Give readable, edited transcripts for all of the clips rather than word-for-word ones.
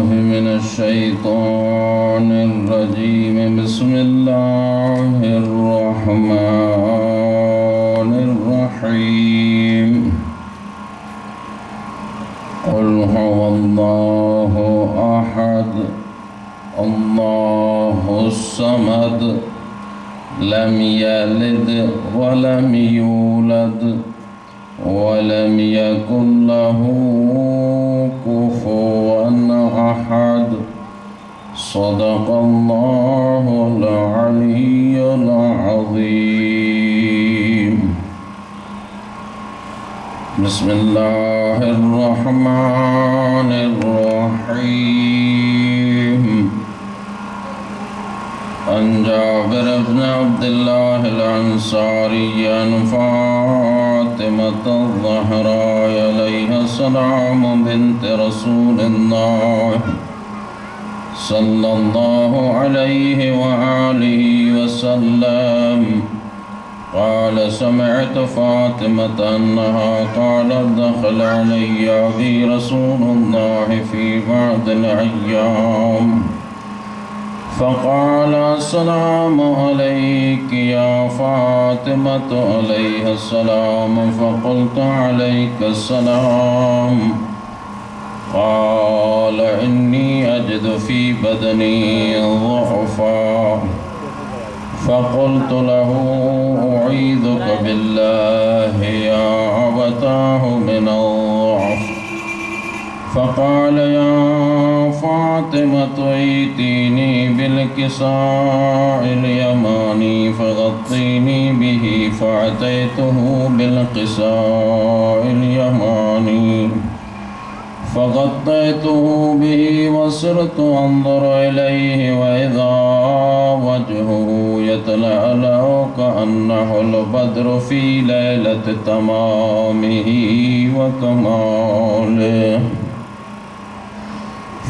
من الشيطان الرجيم. بسم الله الرحمن الرحيم. قل هو الله أحد الله الصمد لم يلد ولم يولد ولم يكن له كفوا أحد. صدق الله العلي العظيم. بسم الله الرحمن الرحيم. عن جابر بن عبد الله الأنصاري عن فاطمة الزهراء عليها السلام بنت رسول الله صلى الله عليه وآله وسلم قال: سمعت فاطمة أنها قالت: دخل علي أبي رسول الله في بعض الأيام فقال: السلام عليك يا فاطمة. عليه السلام. فقلت: عليك السلام. قال: إني أجد في بدني ضعفا. فقلت له: أعيذك بالله يا أبتاه من الضعف. فقال: يا فاطمة ائتيني بالكساء اليماني فغطيني به. فأتيته بالكساء اليماني فغطيته به وصرت أنظر إليه وإذا وجهه يتلألأ كأنه البدر في ليلة تمامه وكماله.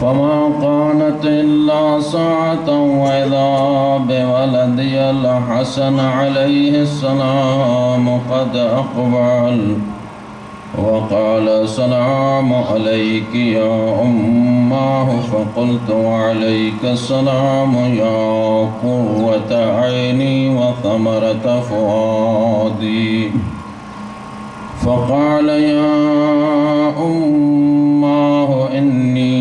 فما كانت إلا ساعة وإذا بولدي الحسن عليه السلام قد أقبل وقال: السلام عليك يا أماه. فقلت: وعليك السلام يا قرة عيني وثمرة فؤادي. فقال: يا أماه إني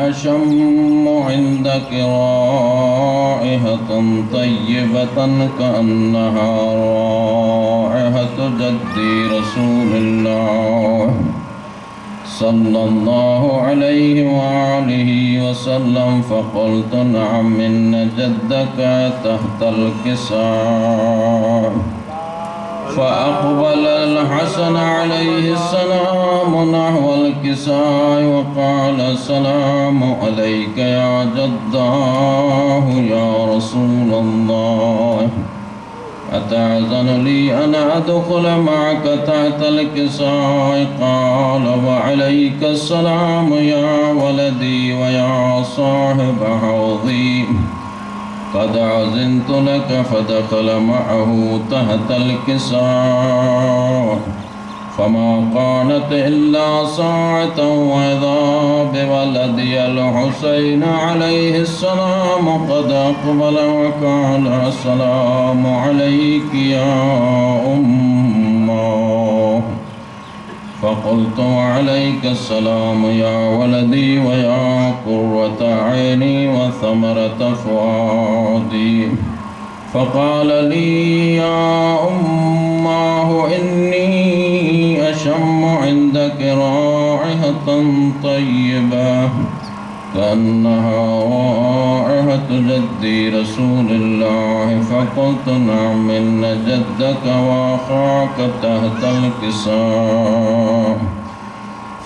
أشم عندك رائحة طيبة كأنها رائحة جدي رسول الله صلى الله عليه وآله وسلم. فقلت: نعم إن جدك تحت الكساء. فأقبل الحسن عليه السلام نحو الكساء وقال: السلام عليك يا جداه يا رسول الله. أتأذن لي أن أدخل معك تحت الكساء؟ قال: وعليك السلام يا ولدي ويا صاحب حوضي. قد أذنت لك. فدخل معه تحت الكساء فما كانت إلا ساعة وإذا بولدي الحسين عليه السلام قد أقبل وقال: السلام عليك يا أمه. فقلت: وعليك السلام يا ولدي ويا قرة عيني وثمرة فؤادي. فقال لي: يا أماه إني أشم عندك رائحة طيبة كأنها رائحة جدي رسول الله. فقلت: نعم إن جدك وأخاك تحت الكساء.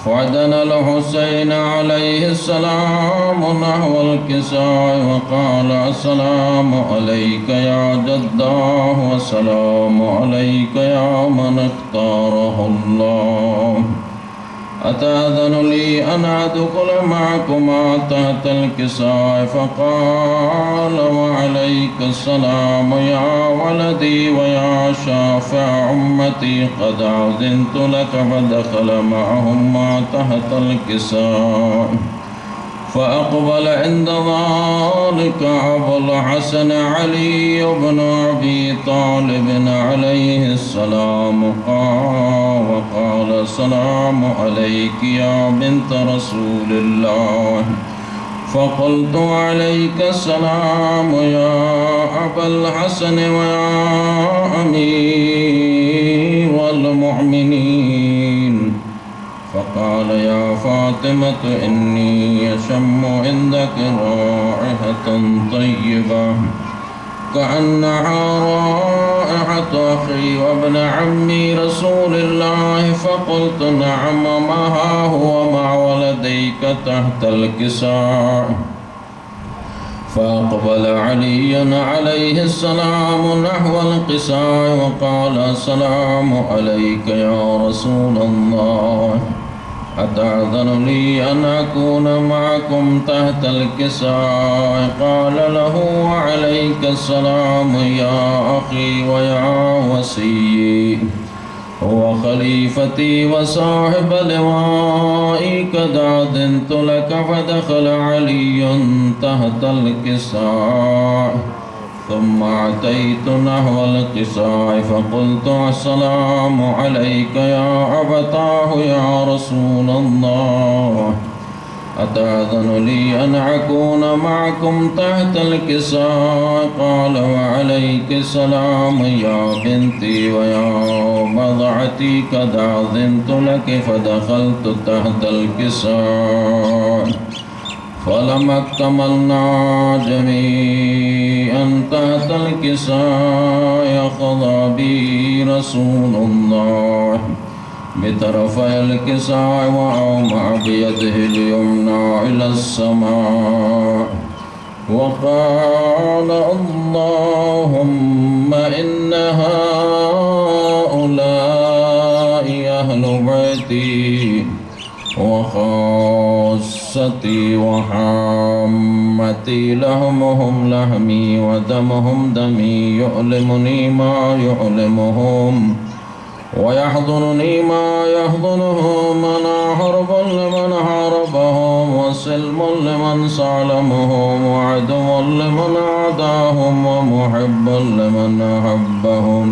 فعدنا الحسين عليه السلام نحو الكساء وقال: السلام عليك يا جداه والسلام عليك يا من اختاره الله. أتأذن لي أن أدخل معكما تحت الكساء؟ فقال: وعليك السلام يا ولدي ويا شافع أمتي. قد أذنت لك. فدخل معهما تحت الكساء فأقبل عند ذلك أبو الحسن علي بن أبي طالب عليه السلام وقال السلام عليك يا بنت رسول الله. فقلت عليك السلام يا أبا الحسن ويا أمير المؤمنين. فقال يا فاطمة إني أشم عندك رائحة طيبة كأنها رائحة أخي وابن عمي رسول الله. فقلت نعم ما هو مع ولديك تحت الكساء. فأقبل علي عليه السلام نحو القساء وقال السلام عليك يا رسول الله، أتأذن لي أن أكون معكم تحت الكساء؟ قال له وعليك السلام يا أخي ويا وصي وخليفتي وصاحب لوائي، قد أذنت لك. فدخل علي تحت الكساء ثم أتيت نحو القساء فقلت السلام عليك يا أبتاه يا رسول الله، أتأذن لي أن أكون معكم تحت الكساء؟ قال وعليك السلام يا بنتي ويا بضعتي، قد أذنت لك. فدخلت تحت الكساء فلما اكتملنا جميعا تحت الكساء أخذ بي رسول الله بطرفي الكساء وأومأ بيده اليمنى إلى السماء وقال اللهم إن هؤلاء أهل بيتي وخاصتي وحامتي، لحمهم لحمي ودمهم دمي، يؤلمني ما يؤلمهم ويحضنني ما يحضنهم. أنا حرب لمن حاربهم وسلم لمن سالمهم وعدو لمن عاداهم ومحب لمن أحبهم.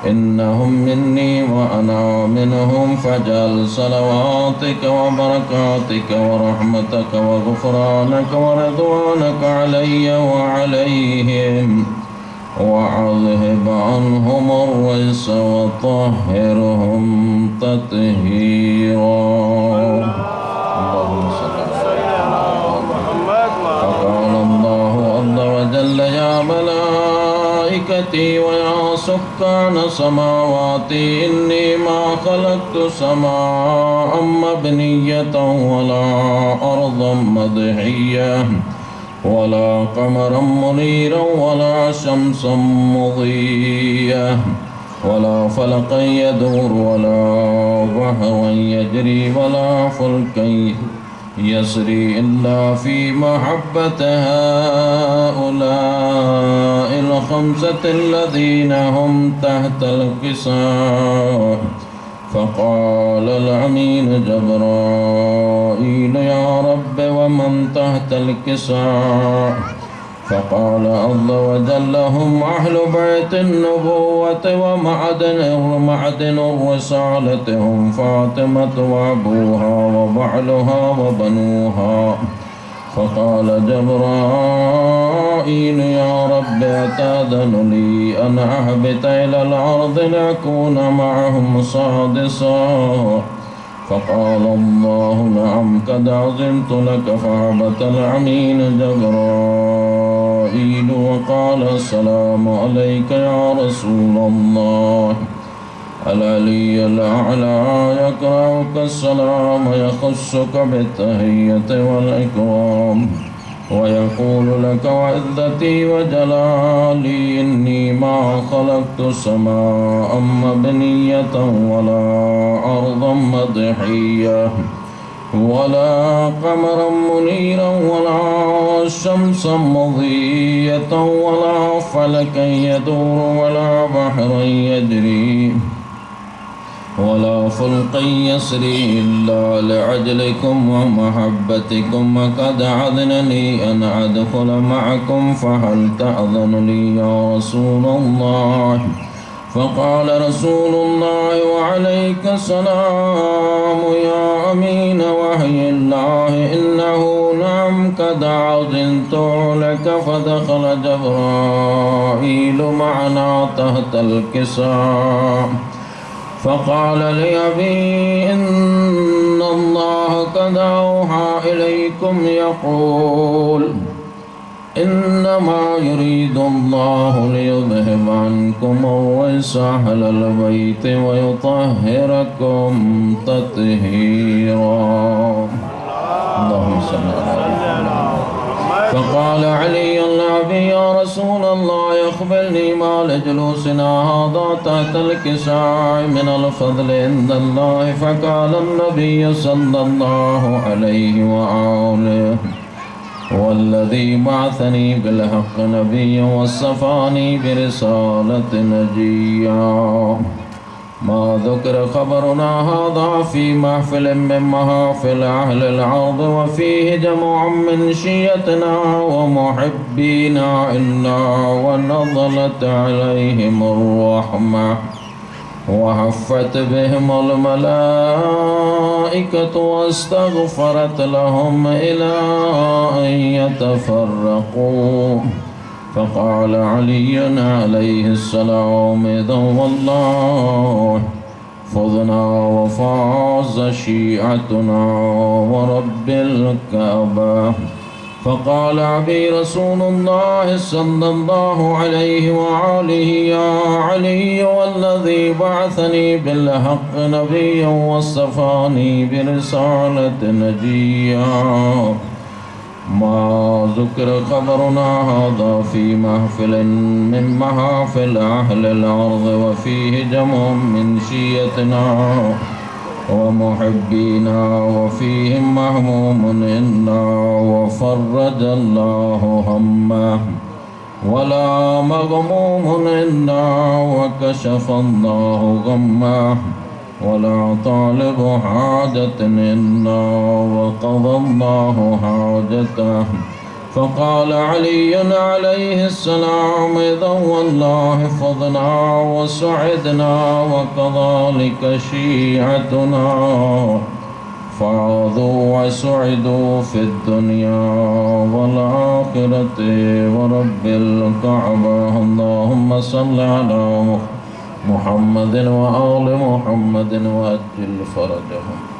إنهم مني وأنا منهم، فاجعل صلواتك وبركاتك ورحمتك وغفرانك ورضوانك علي وعليهم، وأذهب عنهم الرجس وطهرهم تطهيرا. اللهم صل على سيدنا محمد. فقال الله عز وجل يا ملائكتي ويا سكان سماواتي إني ما خلقت سماء مبنية ولا أرضا مدحية ولا قمرا منيرا ولا شمسا مضية ولا فلقا يدور ولا بحرا يجري ولا فلكا يسري إلا في محبة هؤلاء الخمسة الذين هم تحت الكساء. فقال الأمين جبرائيل يا رب ومن تحت الكساء؟ فقال عز وجل هم أهل بيت النبوة ومعدن الرسالة، هم فاطمة وأبوها وبعلها وبنوها. فقال جبرائيل يا رب أتأذن لي أن أهبط إلى الأرض لأكون معهم سادسا؟ فقال الله نعم قد عزمت لك. فهبط الأمين جبرائيل وقال السلام عليك يا رسول الله. العلي الأعلى يقرأك السلام يخصك بالتحية والإكرام ويقول لك وعزتي وجلالي إني ما خلقت سماء مبنية ولا أرضا مدحية ولا قمرا منيرا ولا شمسا مضية ولا فلكا يدور ولا بحرا يجري ولا فلق يسري إلا لعجلكم ومحبتكم وقد أذنني أن أدخل معكم فهل تأذن لي يا رسول الله؟ فقال رسول الله وعليك السلام يا أمين وحي الله إنه نعم قد أذنت لك. فدخل جبرائيل معنا تحت الكساء فقال لأبي إن الله قد أوحى إليكم يقول إنما يريد الله ليذهب عنكم الرجس أهل البيت ويطهركم تطهيرا. اللهم صل على محمد. فقال علي النبي يا رسول الله أخبرني ما لجلوسنا هذا تحت الكساء من الفضل عند الله. فقال النبي صلى الله عليه وآله والذي بعثني بالحق نبيا وصفاني برسالة نجيا ما ذكر خبرنا هذا في محفل من محافل أهل الأرض وفيه جمع من شيتنا ومحبينا إنا ونزلت عليهم الرحمة وحفت بهم الملائكة واستغفرت لهم إلى أن يتفرقوا. فقال علي عليه السلام إذا والله فضنا وفاز شيعتنا ورب الكعبة. فقال أبي رسول الله صلى الله عليه وآله يا علي والذي بعثني بالحق نبيا واصطفاني برسالة نجيا ما ذكر خبرنا هذا في محفل من محافل أهل الأرض وفيه جمع من شيتنا ومحبينا وفيهم مهموم إنا وفرج الله همه ولا مغموم إنا وكشف الله غمه ولا طالب حاجة إنا وقضى الله حاجته. فقال علي عليه السلام إذا والله فضنا وسعدنا وكذلك شيعتنا فاضوا وسعدوا في الدنيا والآخرة ورب الكعبة. اللهم صل على محمد وآل محمد وأجل فرجهم.